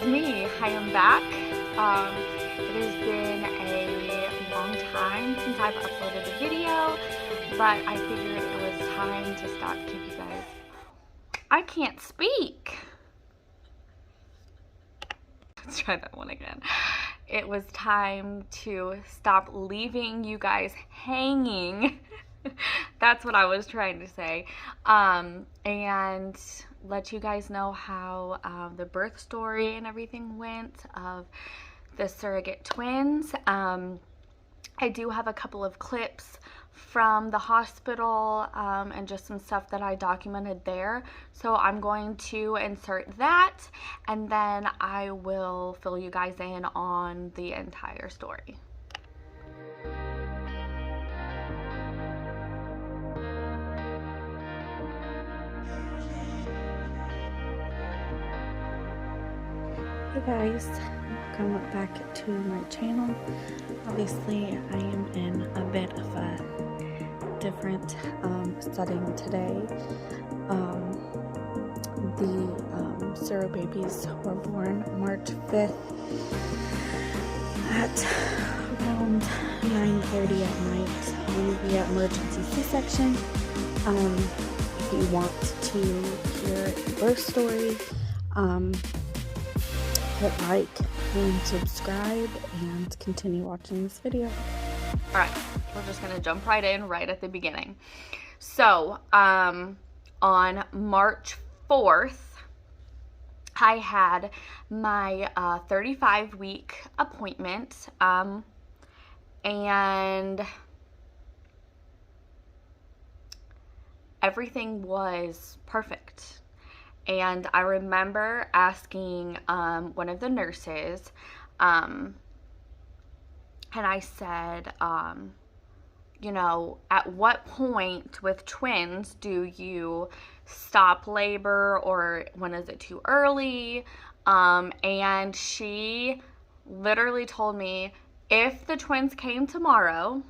me. I am back. It has been a long time since I've uploaded a video, but I figured it was time to stop. Give you guys. I can't speak. Let's try that one again. It was time to stop leaving you guys hanging. That's what I was trying to say. And let you guys know how the birth story and everything went of the surrogate twins. I do have a couple of clips from the hospital and just some stuff that I documented there. So I'm going to insert that, and then I will fill you guys in on the entire story. Hey guys, welcome back to my channel. Obviously I am in a bit of a different setting today. The Surrogate babies were born March 5th at around 9:30 at night via emergency C-section. If you want to hear the birth story, hit like and subscribe and continue watching this video. Alright, we're just gonna jump right in right at the beginning. So, on March 4th, I had my 35-week appointment, and everything was perfect. And I remember asking one of the nurses, and I said, you know, at what point with twins do you stop labor, or when is it too early? And she literally told me if the twins came tomorrow,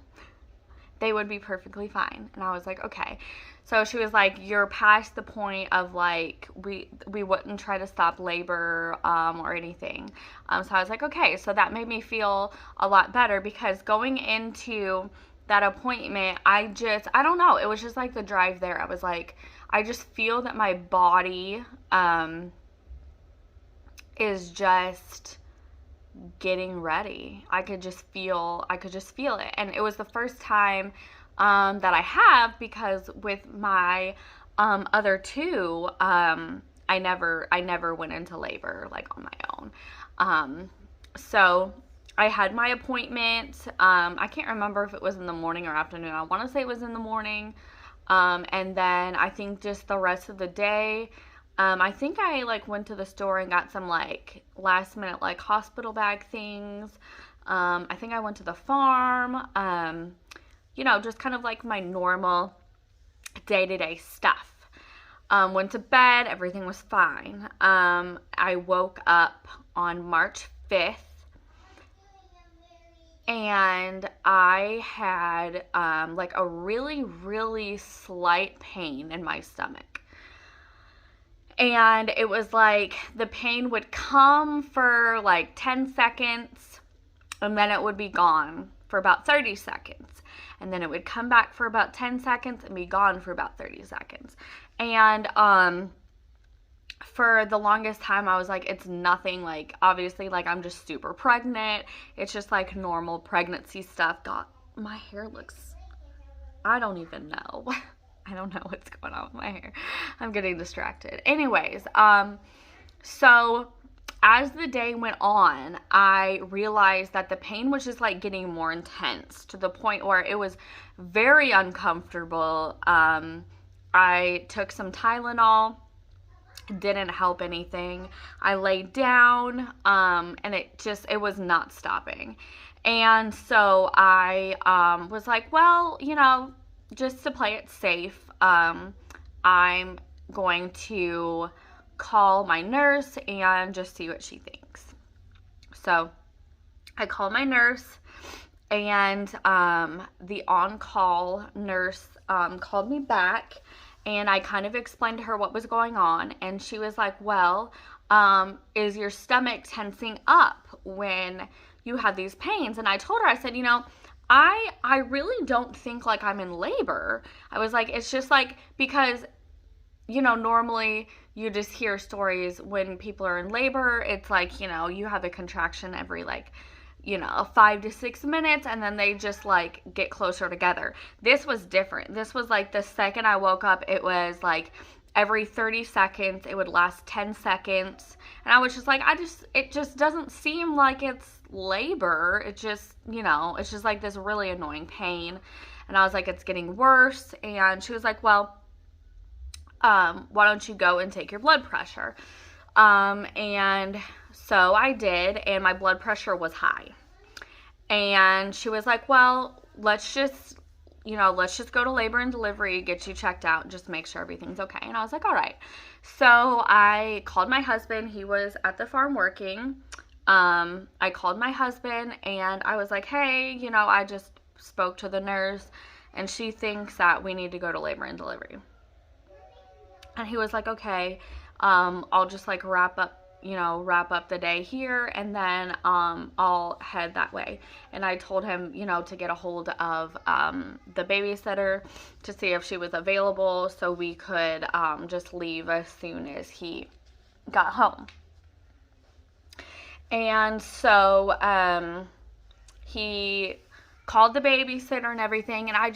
they would be perfectly fine. And I was like, okay. So she was like, you're past the point of like, we wouldn't try to stop labor or anything. So I was like, okay. So that made me feel a lot better, because going into that appointment, I don't know. It was just like the drive there. I was like, I just feel that my body is just getting ready. I could just feel it. And it was the first time that I have, because with my other two, I never went into labor like on my own. So I had my appointment. I can't remember if it was in the morning or afternoon. I want to say it was in the morning. And then I think just the rest of the day, I think I like went to the store and got some like last minute like hospital bag things. I think I went to the farm. You know, just kind of like my normal day-to-day stuff. Went to bed, everything was fine. I woke up on March 5th, and I had like a really, really slight pain in my stomach. And it was like the pain would come for like 10 seconds, and then it would be gone for about 30 seconds. And then it would come back for about 10 seconds and be gone for about 30 seconds. And for the longest time, I was like, it's nothing, like, obviously, like, I'm just super pregnant. It's just, like, normal pregnancy stuff. God, my hair looks, I don't even know. I don't know what's going on with my hair. I'm getting distracted. Anyways, so as the day went on, I realized that the pain was just like getting more intense, to the point where it was very uncomfortable. I took some Tylenol, didn't help anything. I laid down, and it was not stopping. And so I was like, well, you know, just to play it safe, I'm going to call my nurse and just see what she thinks. So I called my nurse, and the on-call nurse called me back, And I kind of explained to her what was going on. And she was like, well, is your stomach tensing up when you have these pains? And I told her, I said, I really don't think like I'm in labor. I was like, it's just like, because, normally you just hear stories when people are in labor. It's like, you have a contraction every 5 to 6 minutes, and then they just like get closer together. This was different. This was like the second I woke up, it was like every 30 seconds, it would last 10 seconds. And I was just like, it just doesn't seem like it's labor. It just, it's just like this really annoying pain. And I was like, it's getting worse. And she was like, well, why don't you go and take your blood pressure? And so I did, and my blood pressure was high. And she was like, well, let's just go to labor and delivery, get you checked out, just make sure everything's okay. And I was like, all right. So I called my husband. He was at the farm working. I called my husband, and I was like, hey, I just spoke to the nurse, and she thinks that we need to go to labor and delivery. And he was like, okay, I'll just like wrap up the day here, and then I'll head that way. And I told him, to get a hold of the babysitter to see if she was available, so we could just leave as soon as he got home. And so he called the babysitter and everything, and I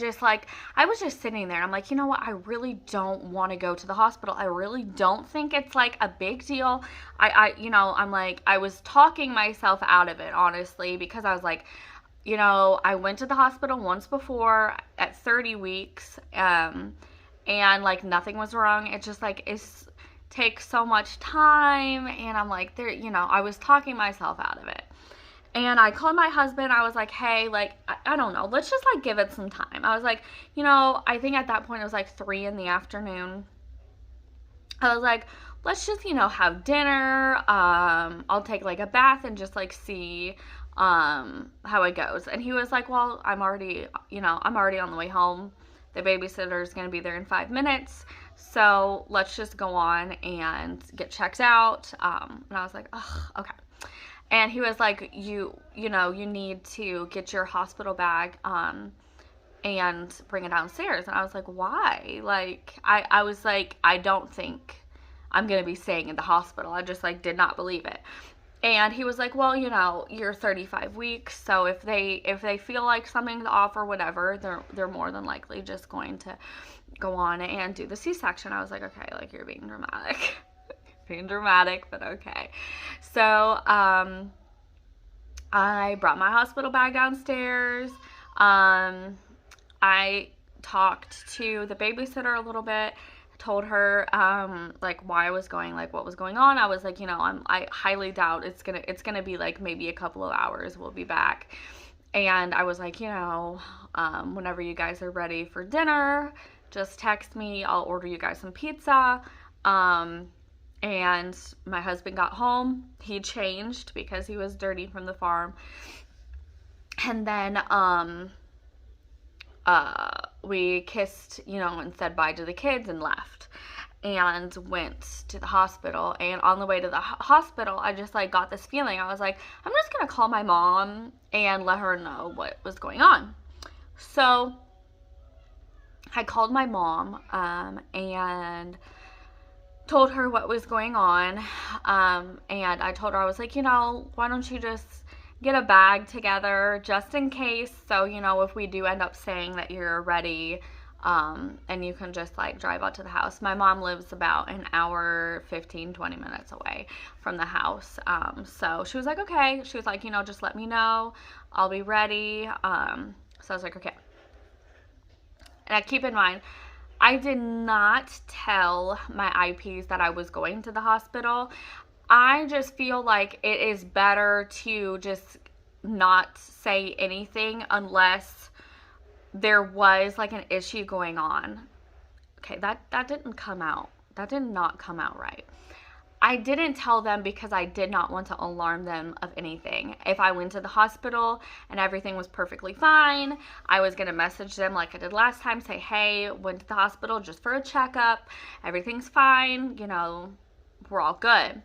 was just sitting there, and I'm like, you know what, I really don't want to go to the hospital. I really don't think it's like a big deal. I'm like, I was talking myself out of it, honestly, because I was like, I went to the hospital once before at 30 weeks, and like nothing was wrong. It's just like, it takes so much time, and I'm like, I was talking myself out of it. And I called my husband. I was like, hey, like, I don't know. Let's just, like, give it some time. I was like, I think at that point it was, like, 3 in the afternoon. I was like, let's just, have dinner. I'll take, like, a bath and just, like, see how it goes. And he was like, well, I'm already on the way home. The babysitter's going to be there in 5 minutes. So let's just go on and get checked out. And I was like, oh, okay. And he was like, you need to get your hospital bag and bring it downstairs. And I was like, why? Like, I was like, I don't think I'm going to be staying in the hospital. I just, like, did not believe it. And he was like, well, you're 35 weeks, so if they feel like something's off or whatever, they're more than likely just going to go on and do the C-section. I was like, okay, like, you're being dramatic. Being dramatic, but okay. So I brought my hospital bag downstairs. I talked to the babysitter a little bit, told her like why I was going, like what was going on. I was like, I highly doubt it's gonna be like maybe a couple of hours we'll be back. And I was like, whenever you guys are ready for dinner, just text me. I'll order you guys some pizza. And my husband got home. He changed because he was dirty from the farm. And then we kissed, and said bye to the kids and left. And went to the hospital. And on the way to the hospital, I just like got this feeling. I was like, I'm just going to call my mom and let her know what was going on. So I called my mom and told her what was going on, and I told her, I was like, why don't you just get a bag together just in case, so if we do end up saying that you're ready, and you can just like drive out to the house. My mom lives about an hour 15-20 minutes away from the house, so she was like, okay. She was like, just let me know, I'll be ready. So I was like, okay. And keep in mind, I did not tell my IPs that I was going to the hospital. I just feel like it is better to just not say anything unless there was like an issue going on. Okay, that didn't come out. That did not come out right. I didn't tell them because I did not want to alarm them of anything. If I went to the hospital and everything was perfectly fine, I was going to message them like I did last time, say, hey, went to the hospital just for a checkup. Everything's fine. You know, we're all good.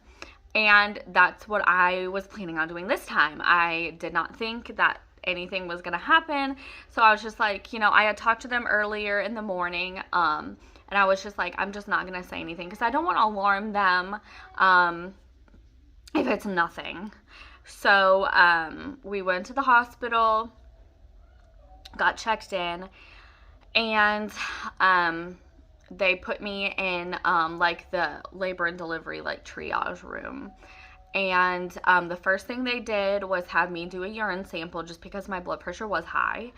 And that's what I was planning on doing this time. I did not think that anything was going to happen. So I was just like, you know, I had talked to them earlier in the morning, and I was just like, I'm just not going to say anything because I don't want to alarm them if it's nothing. So we went to the hospital, got checked in, and they put me in like the labor and delivery like triage room. And the first thing they did was have me do a urine sample just because my blood pressure was high.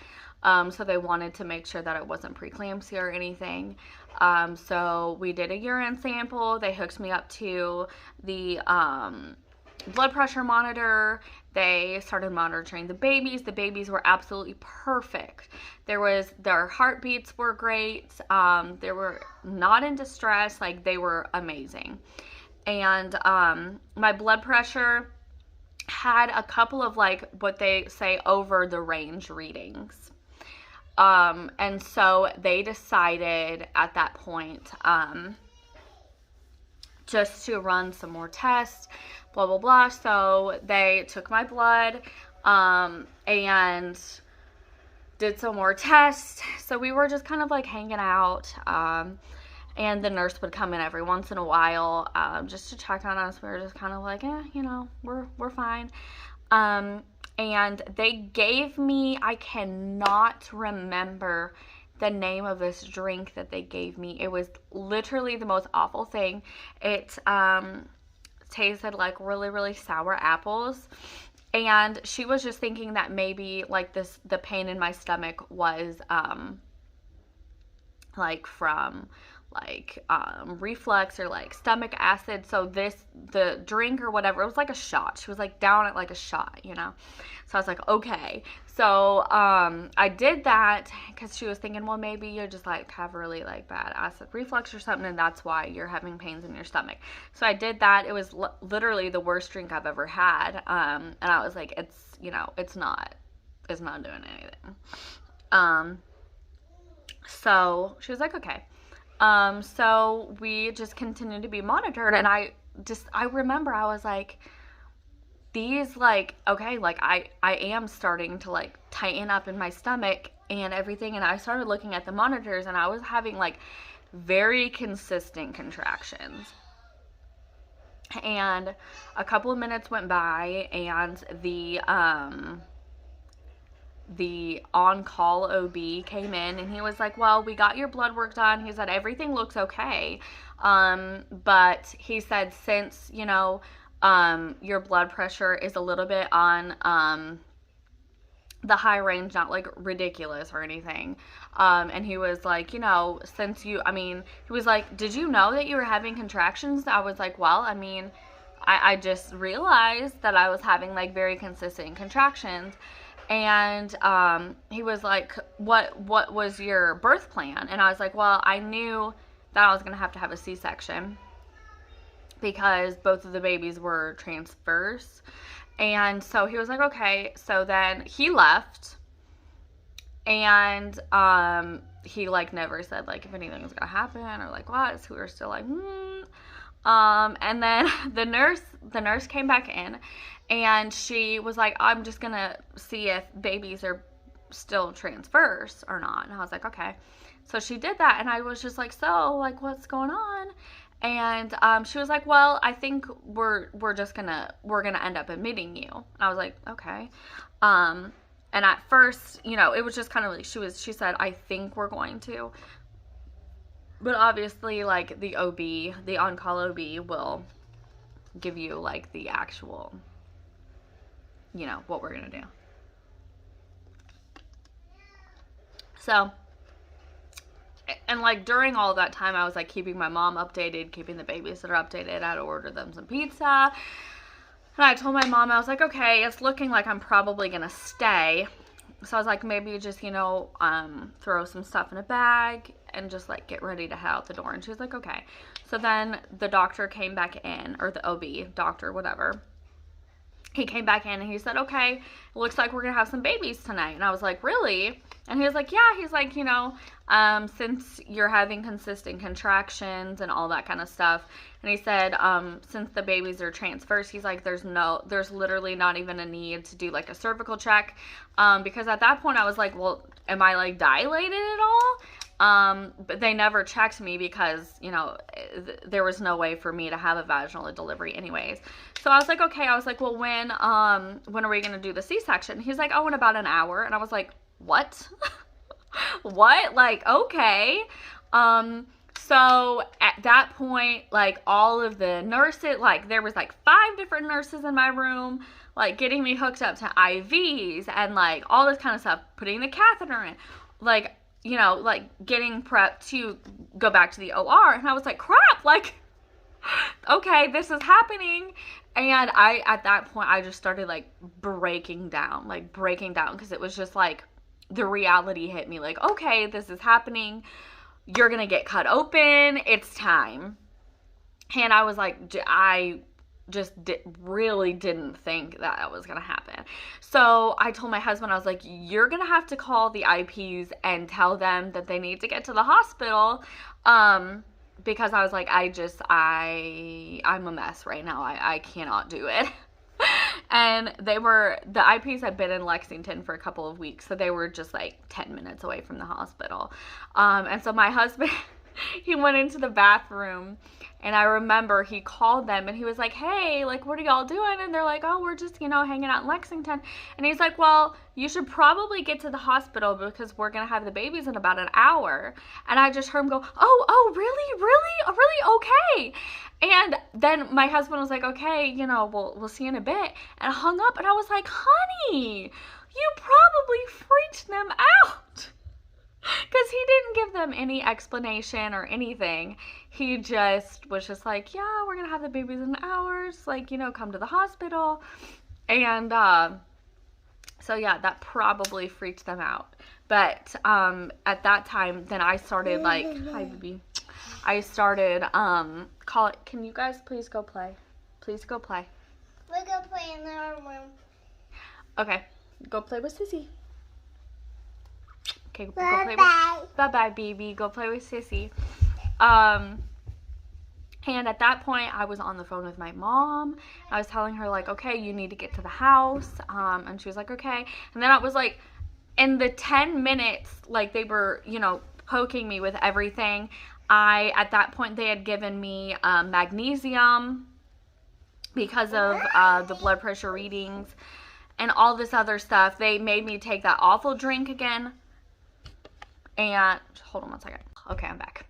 So they wanted to make sure that it wasn't preeclampsia or anything. So we did a urine sample. They hooked me up to the blood pressure monitor. They started monitoring the babies. The babies were absolutely perfect. Their heartbeats were great. They were not in distress. Like, they were amazing. And my blood pressure had a couple of, like, what they say over the range readings. And so they decided at that point just to run some more tests, blah, blah, blah. So they took my blood and did some more tests. So we were just kind of like hanging out. And the nurse would come in every once in a while just to check on us. We were just kind of like, you know, we're fine. And they gave me, I cannot remember the name of this drink that they gave me. It was literally the most awful thing. It tasted like really, really sour apples. And she was just thinking that maybe like the pain in my stomach was like from like reflux or like stomach acid. So the drink or whatever, it was like a shot. She was like down at like a shot, you know. So I was like, okay. So I did that because she was thinking, well, maybe you just like have really like bad acid reflux or something, and that's why you're having pains in your stomach. So I did that. It was literally the worst drink I've ever had. And I was like, it's, you know, it's not doing anything. So she was like, okay. So we just continued to be monitored, and I remember I was like, these, like, okay, like I am starting to like tighten up in my stomach and everything. And I started looking at the monitors, and I was having like very consistent contractions. And a couple of minutes went by, and the on-call OB came in, and he was like, well, we got your blood work done. He said, everything looks okay. But he said, since, you know, your blood pressure is a little bit on, the high range, not like ridiculous or anything. And he was like, you know, he was like, did you know that you were having contractions? I was like, well, I mean, I just realized that I was having like very consistent contractions. And he was like, what was your birth plan? And I was like, well, I knew that I was going to have a C-section because both of the babies were transverse. And so he was like, okay. So then he left, and he like never said like if anything was going to happen or like what. So we were still like, and then the nurse came back in, and she was like, I'm just going to see if babies are still transverse or not. And I was like, okay. So she did that, and I was just like, so, like, what's going on? And she was like, well, I think we're gonna end up admitting you. And I was like, okay. And at first, you know, it was just kind of like, she said, I think we're going to. But obviously, like, the on-call OB will give you, like, the actual, you know, what we're going to do. So, and, like, during all that time, I was, like, keeping my mom updated, keeping the babysitter updated. I had to order them some pizza. And I told my mom, I was like, okay, it's looking like I'm probably going to stay. So I was like, maybe just, you know, throw some stuff in a bag and just like get ready to head out the door. And she was like, okay. So then the doctor came back in, or the OB doctor, whatever. He came back in and he said, okay, it looks like we're going to have some babies tonight. And I was like, really? And he was like, yeah. He's like, since you're having consistent contractions and all that kind of stuff. And he said, since the babies are transverse, he's like, there's literally not even a need to do like a cervical check. Because at that point I was like, well, am I like dilated at all? But they never checked me because, there was no way for me to have a vaginal delivery anyways. So I was like, okay. I was like, well, when are we going to do the C-section? He's like, oh, in about an hour. And I was like, what? What? Like, okay. So at that point, like all of the nurses, like there was like 5 different nurses in my room, like getting me hooked up to IVs and like all this kind of stuff, putting the catheter in, like, like getting prepped to go back to the OR. And I was like, crap, like, okay, this is happening. And at that point, I just started like breaking down, because it was just like the reality hit me, like, okay, this is happening. You're going to get cut open. It's time. And I was like, I just really didn't think that was going to happen. So I told my husband, I was like, you're going to have to call the IPs and tell them that they need to get to the hospital. Because I was like, I'm a mess right now. I cannot do it. And the IPs had been in Lexington for a couple of weeks. So they were just like 10 minutes away from the hospital. And so my husband, he went into the bathroom, and I remember he called them and he was like, hey, like, what are y'all doing? And they're like, oh, we're just, hanging out in Lexington. And he's like, well, you should probably get to the hospital because we're going to have the babies in about an hour. And I just heard him go, oh, really? Okay. And then my husband was like, okay, we'll see in a bit. And I hung up and I was like, honey, you probably freaked them out. Because he didn't give them any explanation or anything. He just was just like, yeah, we're going to have the babies in hours. Like, come to the hospital. And so, yeah, that probably freaked them out. But at that time, then I started like, hi, baby. I started, can you guys please go play? Please go play. We're going to play in our room. Okay. Go play with Sissy. Okay, Bye-bye. Bye-bye, baby. Go play with Sissy. And at that point, I was on the phone with my mom. I was telling her, like, okay, you need to get to the house. And she was like, okay. And then I was like, in the 10 minutes, like, they were, poking me with everything. At that point, they had given me magnesium because of the blood pressure readings and all this other stuff. They made me take that awful drink again. And hold on one second. Okay, I'm back.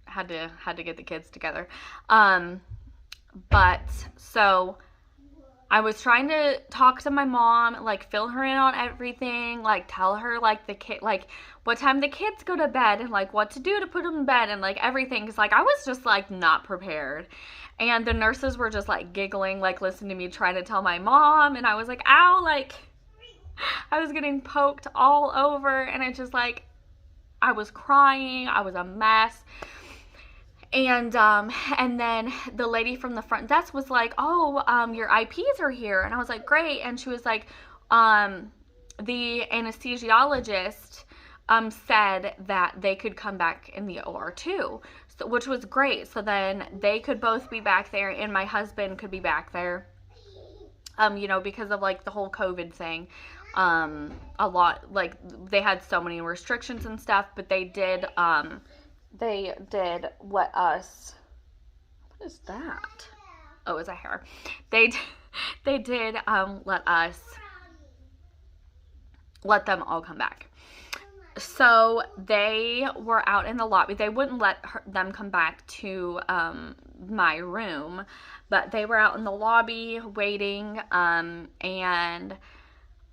Had to get the kids together. But so I was trying to talk to my mom, like fill her in on everything, like tell her like what time the kids go to bed and like what to do to put them in bed and like everything. Cause like I was just like not prepared. And the nurses were just like giggling, like listening to me trying to tell my mom. And I was like, ow, like I was getting poked all over, and it's just like, I was crying, I was a mess. And then the lady from the front desk was like, oh, your IPs are here. And I was like, great. And she was like, the anesthesiologist, said that they could come back in the OR too, so, which was great. So then they could both be back there, and my husband could be back there, because of like the whole COVID thing. A lot, like they had so many restrictions and stuff, but they did let us, what is that? Oh, it's a hair. They did let them all come back. So they were out in the lobby. They wouldn't let them come back to my room, but they were out in the lobby waiting, and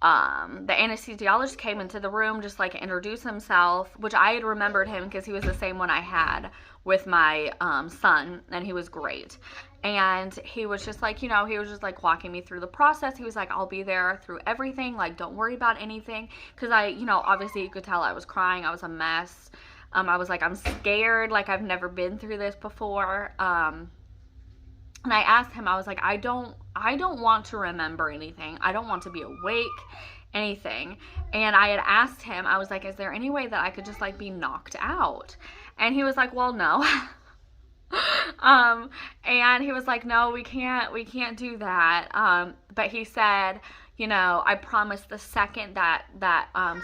the anesthesiologist came into the room, just like introduced himself, which I had remembered him because he was the same one I had with my son, and he was great. And he was just like, he was just like walking me through the process. He was like, I'll be there through everything. Like, don't worry about anything. Because obviously you could tell I was crying. I was a mess. I was like, I'm scared. Like, I've never been through this before. And I asked him, I was like, I don't want to remember anything. I don't want to be awake, anything. And I had asked him, I was like, is there any way that I could just like be knocked out? And he was like, well, no. And he was like, no, we can't do that. But he said, I promise the second that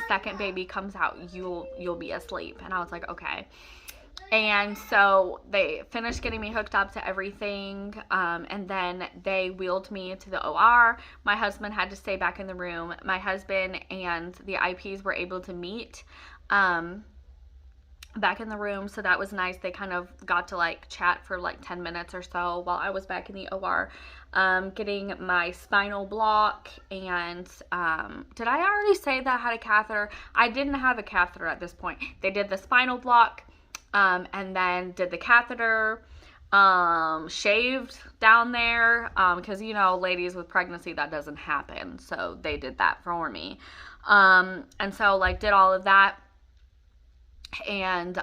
second baby comes out, you'll be asleep. And I was like, okay. And so they finished getting me hooked up to everything, and then they wheeled me to the OR. My husband had to stay back in the room. My husband and the IPs were able to meet back in the room, so that was nice. They kind of got to like chat for like 10 minutes or so while I was back in the OR getting my spinal block. And did I already say that I had a catheter? I didn't have a catheter at this point. They did the spinal block, and then did the catheter, shaved down there, because ladies with pregnancy, that doesn't happen, so they did that for me. And so like did all of that, and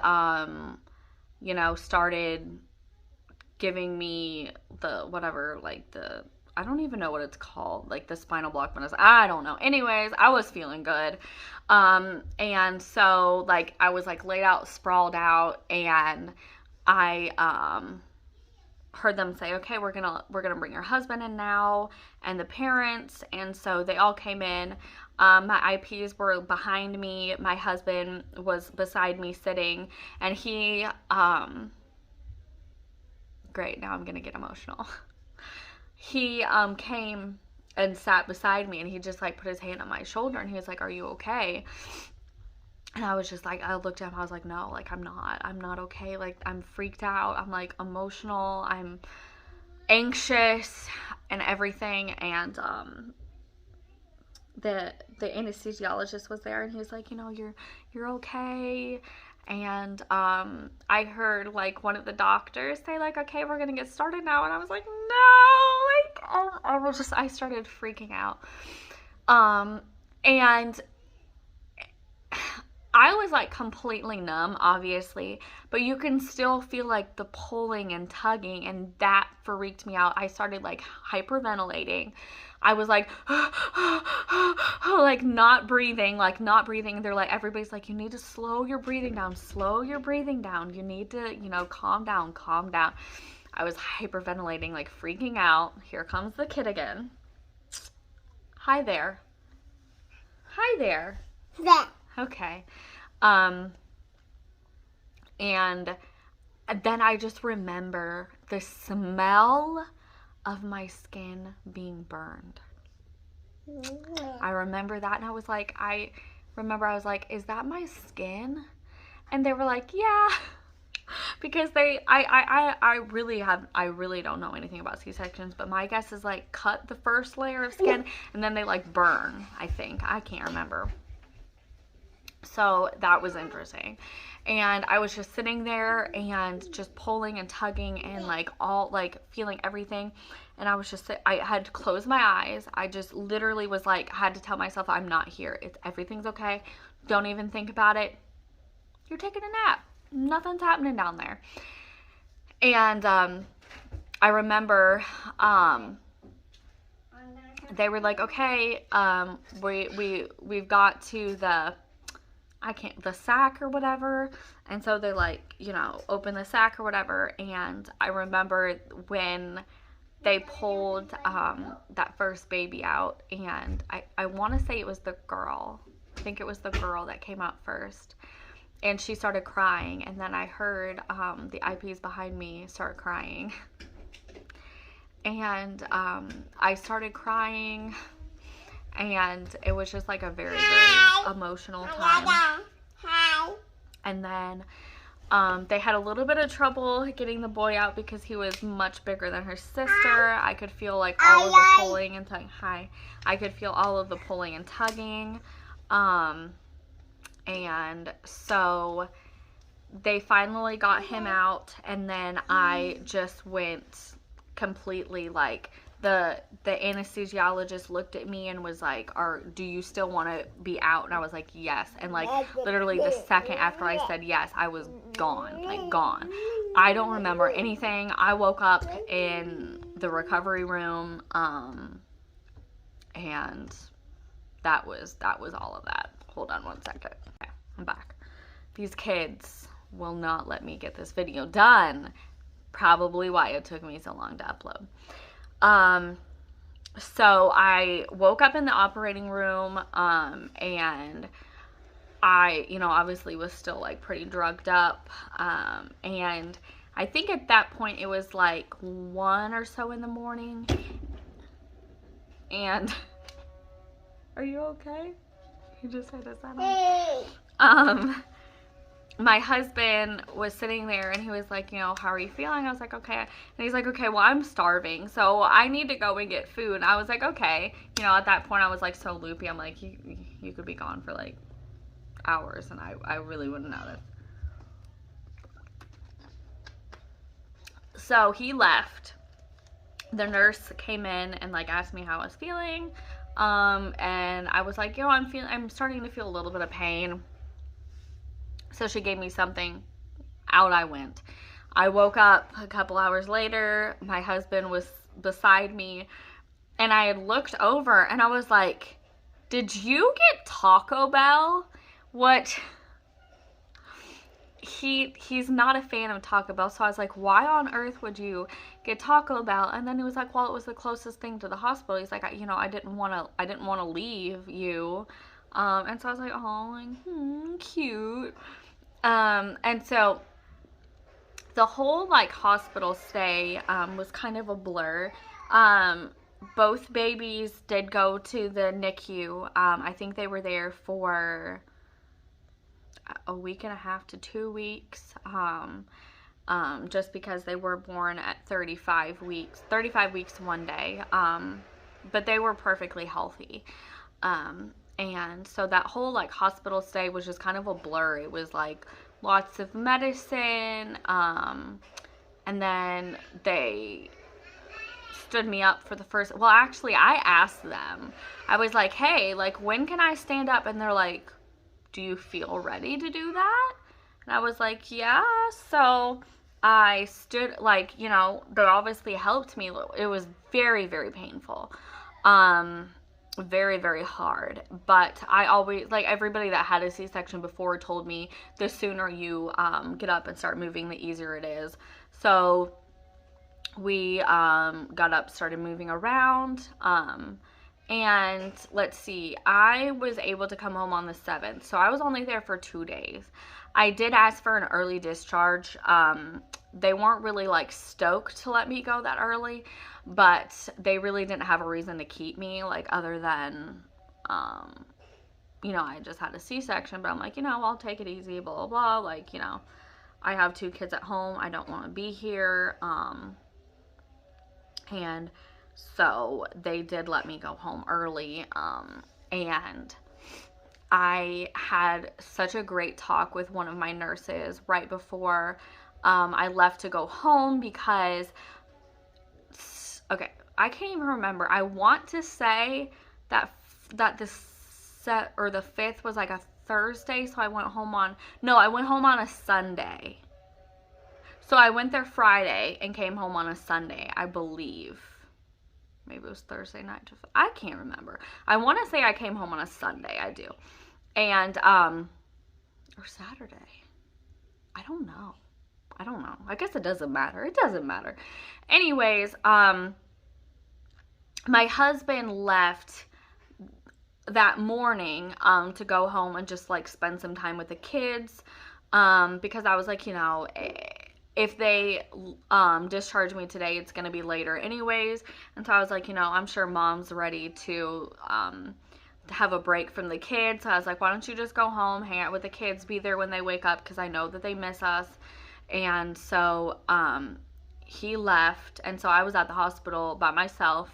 started giving me the whatever, like the, I don't even know what it's called, like the spinal block medicine. I don't know. Anyways, I was feeling good. And so like I was like laid out, sprawled out, and I heard them say, okay, we're gonna bring your husband in now, and the parents. And so they all came in. My IPs were behind me. My husband was beside me sitting, and he great, now I'm gonna get emotional. He came and sat beside me, and he just like put his hand on my shoulder, and he was like, are you okay? And I was just like, I looked at him, I was like, no, like I'm not okay. Like I'm freaked out, I'm like emotional, I'm anxious and everything. And the anesthesiologist was there, and he was like, you're okay. And I heard like one of the doctors say like, okay, we're gonna get started now. And I was like, no, like I started freaking out. And I was like completely numb, obviously, but you can still feel like the pulling and tugging, and that freaked me out. I started like hyperventilating. I was like, like not breathing. They're like, everybody's like, you need to slow your breathing down. You need to, calm down. I was hyperventilating, like freaking out. Here comes the kid again. Hi there. Yeah. Okay. And then I just remember the smell of my skin being burned. I remember that, and I was like, is that my skin? And they were like, yeah. Because I really don't know anything about C-sections, but my guess is like cut the first layer of skin and then they like burn, I think. I can't remember. So that was interesting. And I was just sitting there and just pulling and tugging and like all like feeling everything. And I was just, I had to close my eyes. I just literally was like, I had to tell myself, I'm not here. Everything's okay. Don't even think about it. You're taking a nap. Nothing's happening down there. And I remember they were like, okay, we've got to the sack or whatever. And so they like, open the sack or whatever. And I remember when they pulled that first baby out, and I want to say it was the girl. I think it was the girl that came out first. And she started crying, and then I heard the IPs behind me start crying. And I started crying, and it was just like a very, very emotional time. And then they had a little bit of trouble getting the boy out because he was much bigger than her sister. I could feel like all of the pulling and tugging. I could feel all of the pulling and tugging. And so they finally got him out, and then I just went completely like the anesthesiologist looked at me and was like, do you still want to be out? And I was like, yes. And like literally the second after I said yes, I was gone, like gone. I don't remember anything. I woke up in the recovery room, and that was all of that. Hold on one second. Okay, I'm back. These kids will not let me get this video done. Probably why it took me so long to upload. So I woke up in the operating room, and I, obviously was still like pretty drugged up. And I think at that point it was like 1 or so in the morning. And are you okay? You just had a sound. My husband was sitting there and he was like, how are you feeling? I was like, okay. And he's like, okay, well, I'm starving, so I need to go and get food. And I was like, okay. At that point I was like so loopy. I'm like, you could be gone for like hours and I really wouldn't notice. So he left. The nurse came in and like asked me how I was feeling. And I was like, I'm starting to feel a little bit of pain. So she gave me something. Out I went. I woke up a couple hours later. My husband was beside me. And I had looked over and I was like, did you get Taco Bell? What? He's not a fan of Taco Bell. So I was like, why on earth would you get Taco Bell? And then he was like, well, it was the closest thing to the hospital. He's like, I didn't want to leave you. And so I was like, oh, like, cute. And so the whole like hospital stay was kind of a blur. Both babies did go to the NICU. I think they were there for a week and a half to 2 weeks. Just because they were born at 35 weeks one day. But they were perfectly healthy. And so that whole like hospital stay was just kind of a blur. It was like lots of medicine. And then they stood me up for the first, well, actually I asked them, I was like, hey, like when can I stand up? And they're like, do you feel ready to do that? And I was like, yeah. So I stood, like, they obviously helped me. It was very, very painful. Very, very hard. But I always, like, everybody that had a C-section before told me the sooner you get up and start moving, the easier it is. So we got up, started moving around. And let's see, I was able to come home on the 7th. So I was only there for 2 days. I did ask for an early discharge. They weren't really like stoked to let me go that early, but they really didn't have a reason to keep me, like other than, I just had a C-section, but I'm like, I'll take it easy, blah, blah, blah. Like, I have 2 kids at home. I don't want to be here. And so they did let me go home early. And I had such a great talk with one of my nurses right before I left to go home because, okay, I can't even remember. I want to say that the 5th was like a Thursday, so I went home on a Sunday. So I went there Friday and came home on a Sunday, I believe. Maybe it was Thursday night. I can't remember. I want to say I came home on a Sunday. I do. And, or Saturday. I don't know. I guess it doesn't matter. It doesn't matter. Anyways, my husband left that morning, to go home and just like spend some time with the kids. Because I was like, if they discharge me today, it's going to be later anyways. And so I was like, I'm sure mom's ready to have a break from the kids. So I was like, why don't you just go home, hang out with the kids, be there when they wake up, because I know that they miss us. And so he left, and so I was at the hospital by myself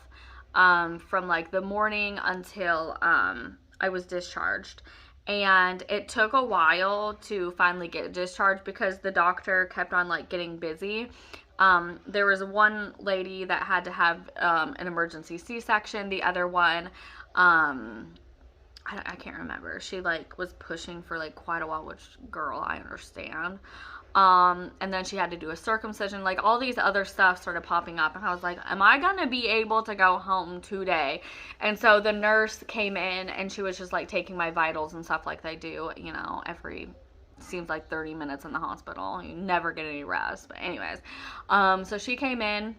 from like the morning until I was discharged. And it took a while to finally get discharged because the doctor kept on like getting busy. There was one lady that had to have an emergency C-section. The other one, I can't remember. She like was pushing for like quite a while, which, girl, I understand. And then she had to do a circumcision, like all these other stuff started popping up, and I was like, am I gonna be able to go home today? And so the nurse came in and she was just like taking my vitals and stuff like they do, you know, every, seems like 30 minutes in the hospital. You never get any rest. But anyways, so she came in,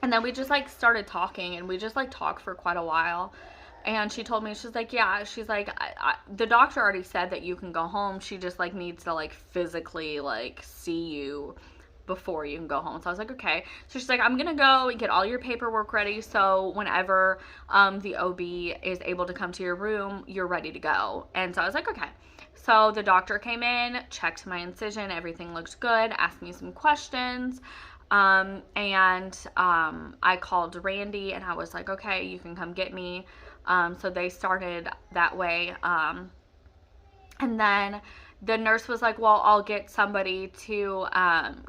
and then we just like started talking, and we just like talked for quite a while. And she told me, she's like, yeah, she's like, the doctor already said that you can go home. She just like needs to like physically like see you before you can go home. So I was like, okay. So she's like, I'm gonna go and get all your paperwork ready, so whenever the OB is able to come to your room, you're ready to go. And so I was like, okay. So the doctor came in, checked my incision, everything looked good, asked me some questions. I called Randy and I was like, okay, you can come get me. So they started that way. And then the nurse was like, well, I'll get somebody to,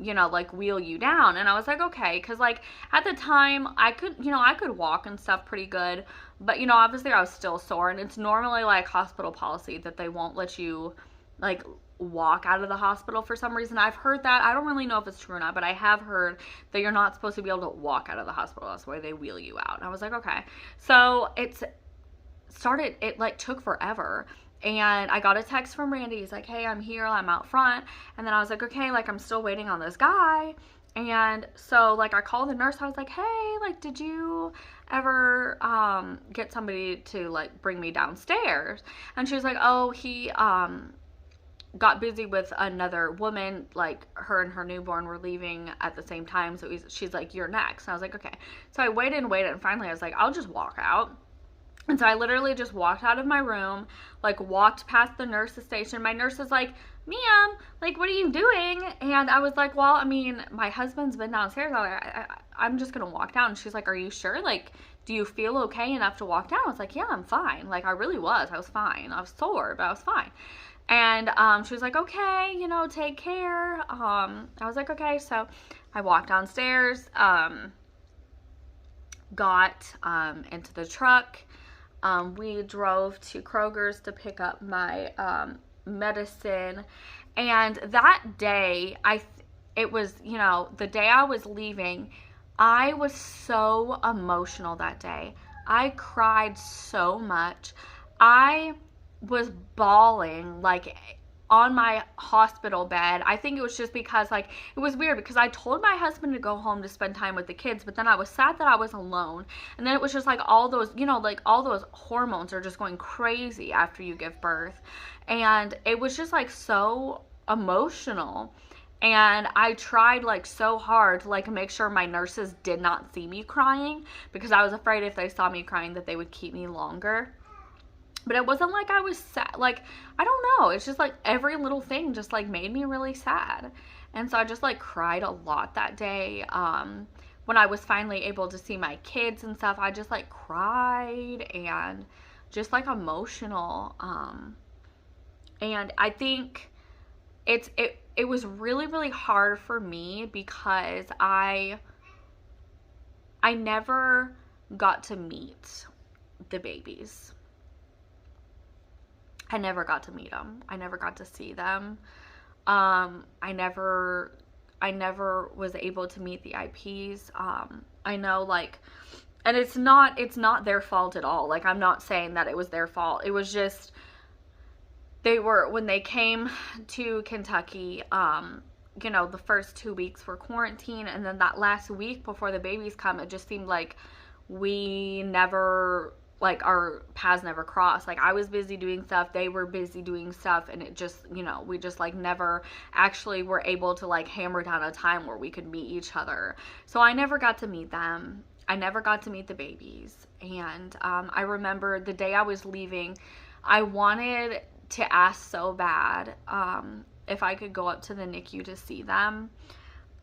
like wheel you down. And I was like, okay. Cause like at the time I could walk and stuff pretty good, but obviously I was still sore, and it's normally like hospital policy that they won't let you like walk out of the hospital for some reason. I've heard that. I don't really know if it's true or not, but I have heard that you're not supposed to be able to walk out of the hospital. That's why they wheel you out. And I was like, okay. So it like took forever. And I got a text from Randy. He's like, hey, I'm here, I'm out front. And then I was like, okay, like I'm still waiting on this guy. And so like I called the nurse. I was like, hey, like did you ever get somebody to like bring me downstairs? And she was like, oh, he got busy with another woman, like her and her newborn were leaving at the same time, so she's like, you're next. And I was like, okay. So I waited and finally I was like, I'll just walk out. And so I literally just walked out of my room, like walked past the nurse's station. My nurse is like, ma'am, like what are you doing? And I was like, well, I mean, my husband's been downstairs. I'm just gonna walk down. And she's like, are you sure? Like, do you feel okay enough to walk down? I was like, yeah, I'm fine. Like I really was. I was fine. I was sore, but I was fine. And she was like, okay, take care. I was like, okay. So I walked downstairs, got into the truck. We drove to Kroger's to pick up my medicine. And that day, it was, the day I was leaving, I was so emotional that day. I cried so much. I was bawling like on my hospital bed. I think it was just because like it was weird because I told my husband to go home to spend time with the kids, but then I was sad that I was alone. And then it was just like all those, like all those hormones are just going crazy after you give birth. And it was just like so emotional. And I tried like so hard to like make sure my nurses did not see me crying, because I was afraid if they saw me crying that they would keep me longer. But it wasn't like I was sad. Like, I don't know. It's just like every little thing just like made me really sad. And so I just like cried a lot that day. When I was finally able to see my kids and stuff, I just like cried and just like emotional. And I think it was really, really hard for me because I never got to meet the babies. I never got to meet them. I never got to see them. I never was able to meet the IPs. I know, like, and it's not their fault at all. Like, I'm not saying that it was their fault. It was just, when they came to Kentucky, the first 2 weeks were quarantine, and then that last week before the babies come, it just seemed like we never, like our paths never crossed. Like I was busy doing stuff, they were busy doing stuff, and it just, we just like never actually were able to like hammer down a time where we could meet each other. So I never got to meet them. I never got to meet the babies. And I remember the day I was leaving, I wanted to ask so bad if I could go up to the NICU to see them.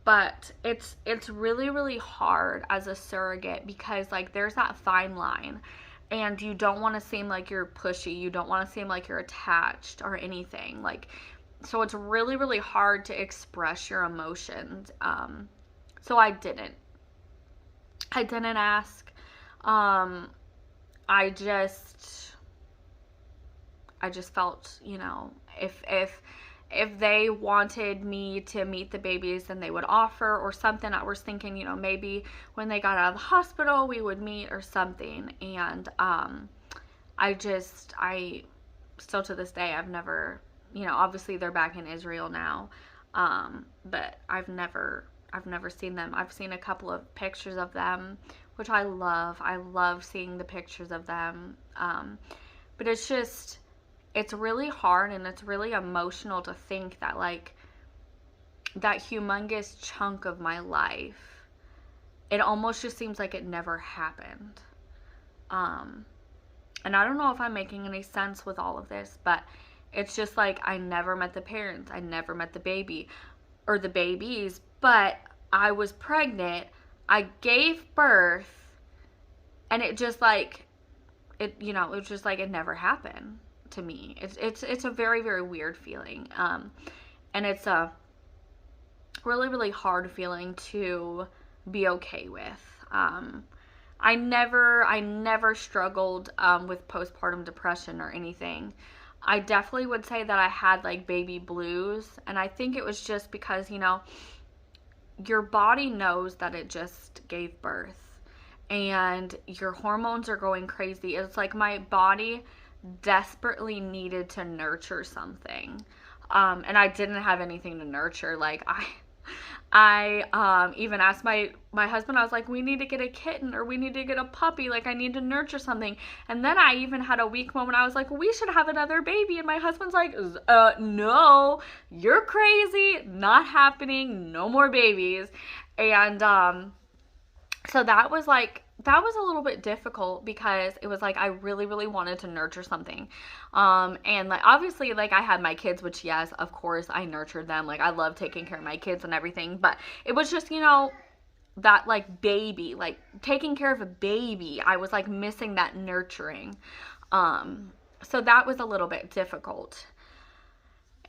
But it's really, really hard as a surrogate because like there's that fine line. and you don't want to seem like you're pushy. You don't want to seem like you're attached or anything. Like, so it's really, really hard to express your emotions. So I didn't. I didn't ask. I just felt, you know, if they wanted me to meet the babies, then they would offer or something. I was thinking, you know, maybe when they got out of the hospital, we would meet or something. And I still to this day, I've never, you know, obviously they're back in Israel now, but I've never seen them. I've seen a couple of pictures of them, which I love. I love seeing the pictures of them. But it's really hard and it's really emotional to think that, like, that humongous chunk of my life, it almost just seems like it never happened. And I don't know if I'm making any sense with all of this, but it's just like I never met the parents. I never met the baby or the babies, but I was pregnant. I gave birth, and it just like, it, you know, it was just like it never happened to me. It's a very, very weird feeling. And it's a really, really hard feeling to be okay with. I never struggled with postpartum depression or anything. I definitely would say that I had like baby blues, and I think it was just because, you know, your body knows that it just gave birth and your hormones are going crazy. It's like my body desperately needed to nurture something. And I didn't have anything to nurture. Like I even asked my husband, I was like, we need to get a kitten or we need to get a puppy. Like, I need to nurture something. And then I even had a weak moment. I was like, we should have another baby. And my husband's like, no, you're crazy. Not happening. No more babies. And so that was a little bit difficult because it was like I really, really wanted to nurture something. And like obviously like I had my kids, which yes, of course I nurtured them. Like I love taking care of my kids and everything, but it was just, you know, that like baby, like taking care of a baby, I was like missing that nurturing. So that was a little bit difficult.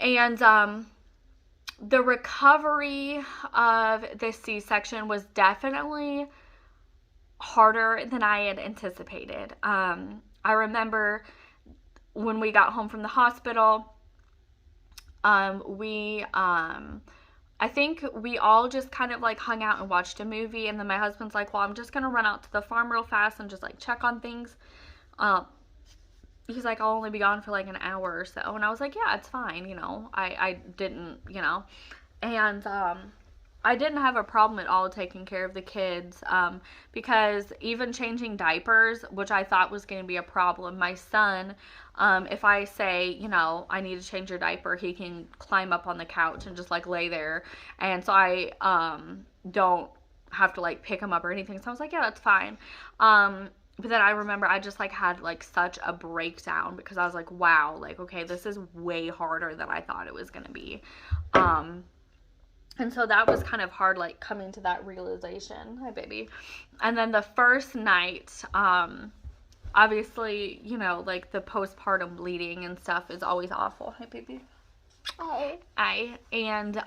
And the recovery of the C-section was definitely harder than I had anticipated. I remember when we got home from the hospital, I think we all just kind of like hung out and watched a movie, and then my husband's like, well, I'm just gonna run out to the farm real fast and just like check on things. He's like, I'll only be gone for like an hour or so. And I was like, yeah, it's fine, you know. I didn't, you know. And I didn't have a problem at all taking care of the kids, because even changing diapers, which I thought was going to be a problem, my son, if I say, you know, I need to change your diaper, he can climb up on the couch and just like lay there. And so I don't have to like pick him up or anything. So I was like, yeah, that's fine. But then I remember I just like had like such a breakdown because I was like, wow, like, okay, this is way harder than I thought it was going to be. And so that was kind of hard, like coming to that realization. Hi, baby. And then the first night, obviously, you know, like the postpartum bleeding and stuff is always awful. Hi, baby. Hi. And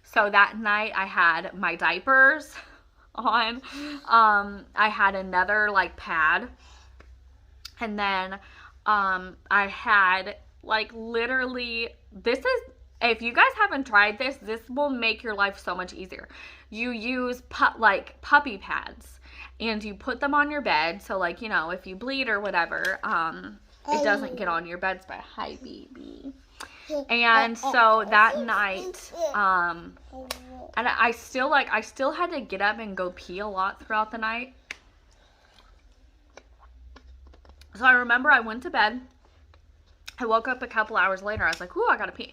so that night I had my diapers on. I had another like pad. And then I had like literally, if you guys haven't tried this, this will make your life so much easier. You use like puppy pads and you put them on your bed. So like, you know, if you bleed or whatever, it doesn't get on your beds. But hi, baby. And so that night, and I still had to get up and go pee a lot throughout the night. So I remember I went to bed. I woke up a couple hours later. I was like, ooh, I gotta pee.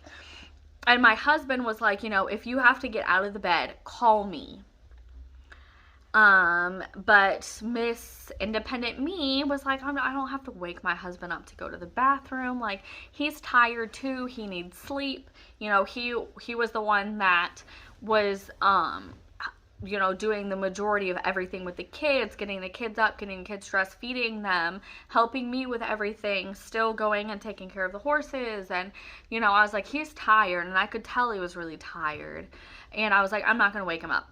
And my husband was like, you know, if you have to get out of the bed, call me. But Miss Independent Me was like, I don't have to wake my husband up to go to the bathroom. Like, he's tired too. He needs sleep. You know, he was the one that was, you know, doing the majority of everything with the kids, getting the kids up, getting the kids dressed, feeding them, helping me with everything, still going and taking care of the horses. And, you know, I was like, he's tired, and I could tell he was really tired. And I was like, I'm not going to wake him up.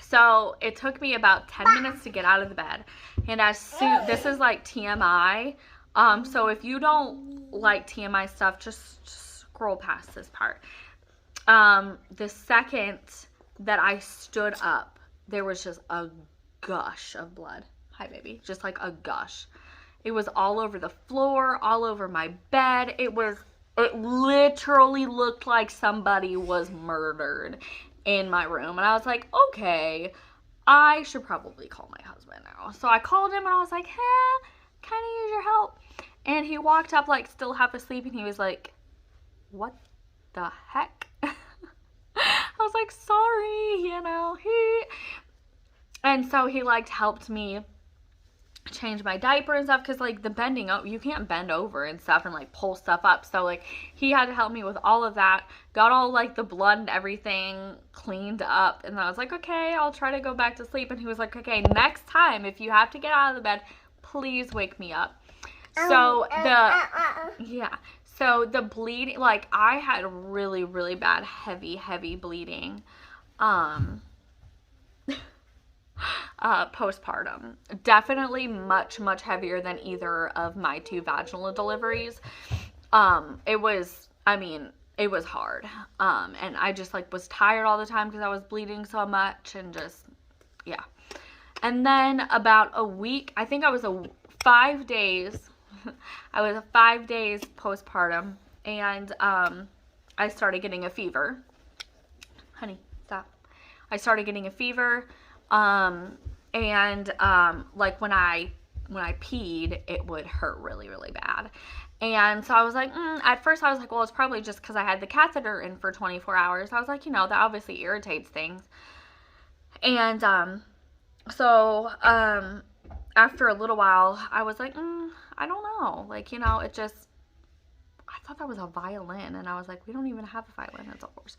So it took me about 10 minutes to get out of the bed. And as soon, this is like TMI. So if you don't like TMI stuff, just scroll past this part. The second that I stood up, there was just a gush of blood. Hi, baby. Just like a gush. It was all over the floor, all over my bed. It literally looked like somebody was murdered in my room. And I was like, okay, I should probably call my husband now. So I called him and I was like, hey, can I use your help? And he walked up like still half asleep, and he was like, what the heck? I was like, sorry, you know, and so he like helped me change my diaper and stuff, because like the bending up, you can't bend over and stuff and like pull stuff up, so like he had to help me with all of that, got all like the blood and everything cleaned up, and I was like, okay, I'll try to go back to sleep. And he was like, okay, next time if you have to get out of the bed, please wake me up. So so the bleeding, like I had really, really bad, heavy bleeding, postpartum. Definitely much heavier than either of my 2 vaginal deliveries. It was hard. And I just like was tired all the time because I was bleeding so much, and just, yeah. And then about a week, I think I was 5 days. I was 5 days postpartum, and I started getting a fever. Honey, stop. I started getting a fever, and like when I peed, it would hurt really, really bad. And so I was like, at first I was like, well, it's probably just because I had the catheter in for 24 hours. I was like, you know, that obviously irritates things. And so after a little while, I was like, I don't know. Like, you know, it just, I thought that was a violin. And I was like, we don't even have a violin. It's a horse.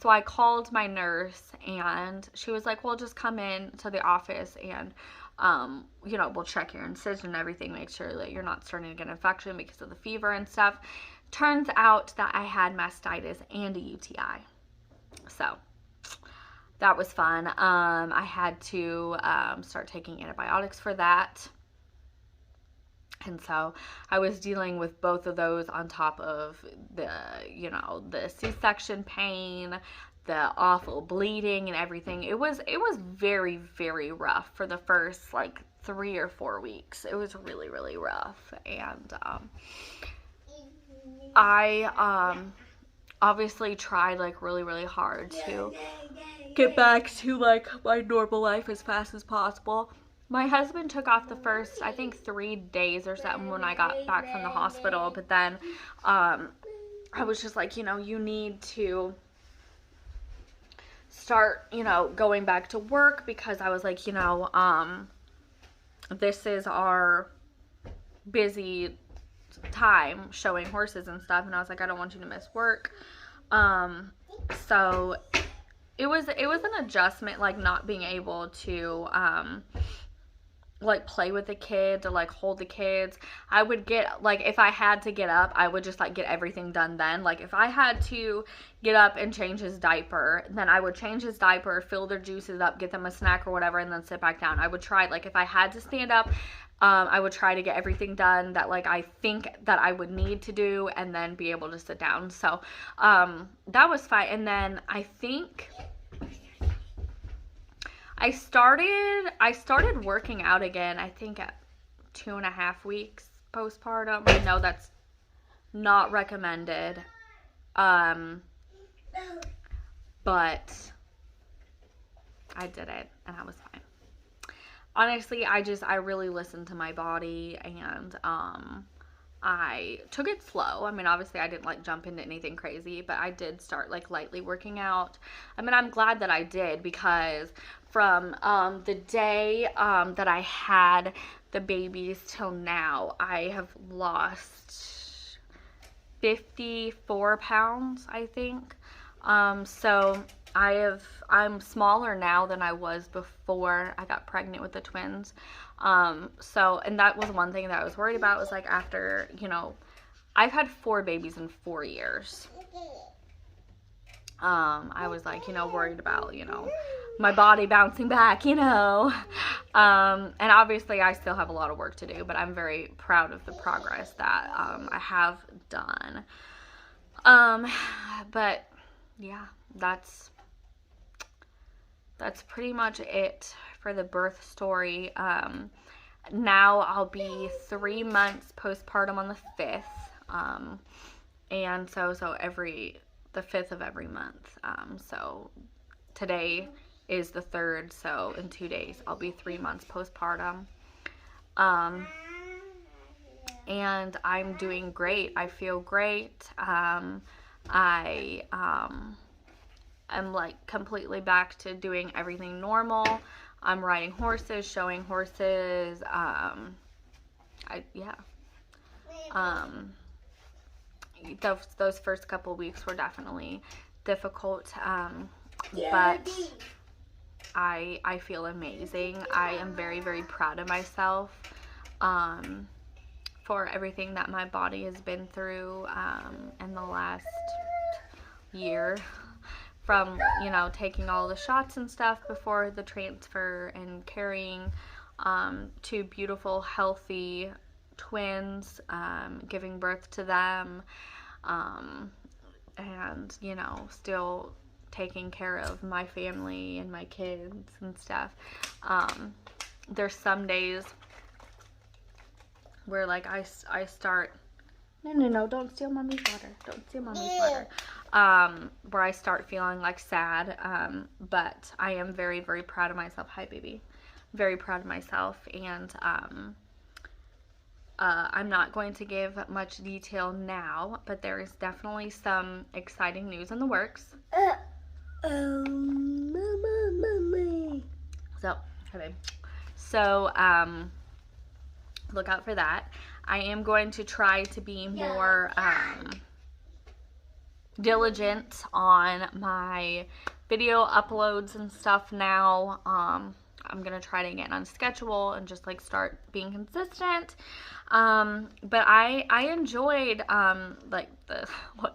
So I called my nurse, and she was like, well, just come in to the office, and, you know, we'll check your incision and everything, make sure that you're not starting to get an infection because of the fever and stuff. Turns out that I had mastitis and a UTI. So that was fun. I had to start taking antibiotics for that. And so I was dealing with both of those on top of the, you know, the C-section pain, the awful bleeding and everything. It was very, very rough for the first like 3 or 4 weeks. It was really, really rough. And I obviously tried like really, really hard to get back to like my normal life as fast as possible. My husband took off the first, I think, 3 days or something when I got back from the hospital. But then I was just like, you know, you need to start, you know, going back to work, because I was like, you know, this is our busy time showing horses and stuff. And I was like, I don't want you to miss work. So it was an adjustment, like not being able to like play with the kids or like hold the kids. I would get, like, if I had to get up, I would just like get everything done then. Like if I had to get up and change his diaper, then I would change his diaper, fill their juices up, get them a snack or whatever, and then sit back down. I would try, like if I had to stand up, I would try to get everything done that like I think that I would need to do, and then be able to sit down. So that was fine. And then I think I started working out again, I think at 2.5 weeks postpartum. I know that's not recommended, but I did it and I was fine. Honestly, I really listened to my body, and I took it slow. I mean, obviously I didn't like jump into anything crazy, but I did start like lightly working out. I mean, I'm glad that I did, because from the day that I had the babies till now, I have lost 54 pounds, I think. So I'm smaller now than I was before I got pregnant with the twins. So, and that was one thing that I was worried about, was like, after, you know, I've had 4 babies in 4 years. I was like, you know, worried about, you know, my body bouncing back, you know. And obviously I still have a lot of work to do, but I'm very proud of the progress that I have done. But yeah, that's pretty much it for the birth story. Now I'll be 3 months postpartum on the 5th. And so the 5th of every month. So today is the 3rd, so in 2 days I'll be 3 months postpartum. And I'm doing great. I feel great. I'm like completely back to doing everything normal. I'm riding horses, showing horses. Those first couple weeks were definitely difficult, but I feel amazing. I am very, very proud of myself for everything that my body has been through in the last year, from, you know, taking all the shots and stuff before the transfer and carrying 2 beautiful, healthy twins, giving birth to them, and, you know, still taking care of my family and my kids and stuff. There's some days where, like, I start, no, don't steal mommy's water, where I start feeling like sad, but I am very, very proud of myself. Hi, baby. Very proud of myself, and I'm not going to give much detail now, but there is definitely some exciting news in the works. Mommy. So, hi, babe. So, look out for that. I am going to try to be more diligent on my video uploads and stuff now. I'm gonna try to get on schedule and just like start being consistent. But I enjoyed like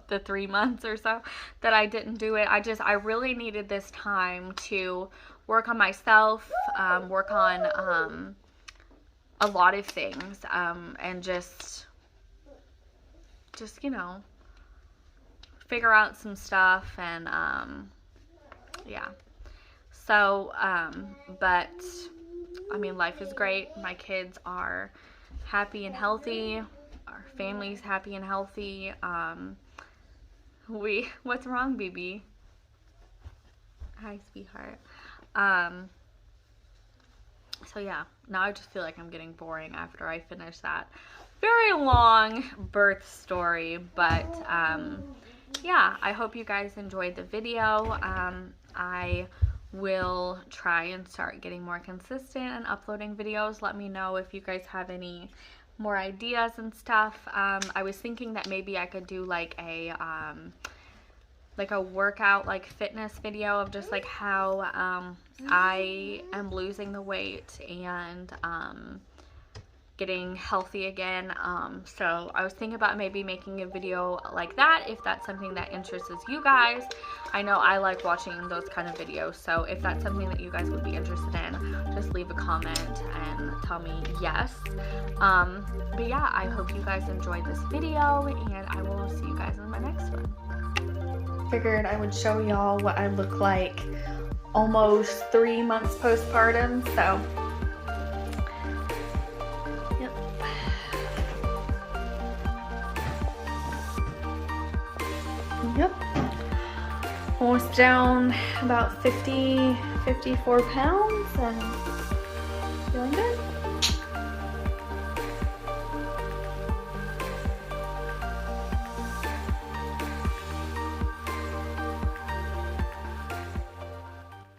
the 3 months or so that I didn't do it. I really needed this time to work on myself, work on a lot of things, and just you know, figure out some stuff, and yeah. So, but I mean, life is great. My kids are happy and healthy. Our family's happy and healthy. What's wrong, baby? Hi, sweetheart. So yeah, now I just feel like I'm getting boring after I finish that very long birth story, but yeah, I hope you guys enjoyed the video. I will try and start getting more consistent and uploading videos. Let me know if you guys have any more ideas and stuff. I was thinking that maybe I could do like a workout, like fitness video of just like how I am losing the weight and getting healthy again. So I was thinking about maybe making a video like that, if that's something that interests you guys. I know I like watching those kind of videos, so if that's something that you guys would be interested in, just leave a comment and tell me yes. But yeah, I hope you guys enjoyed this video, and I will see you guys in my next one. Figured I would show y'all what I look like almost 3 months postpartum, so yep, almost down about 54 pounds and feeling good.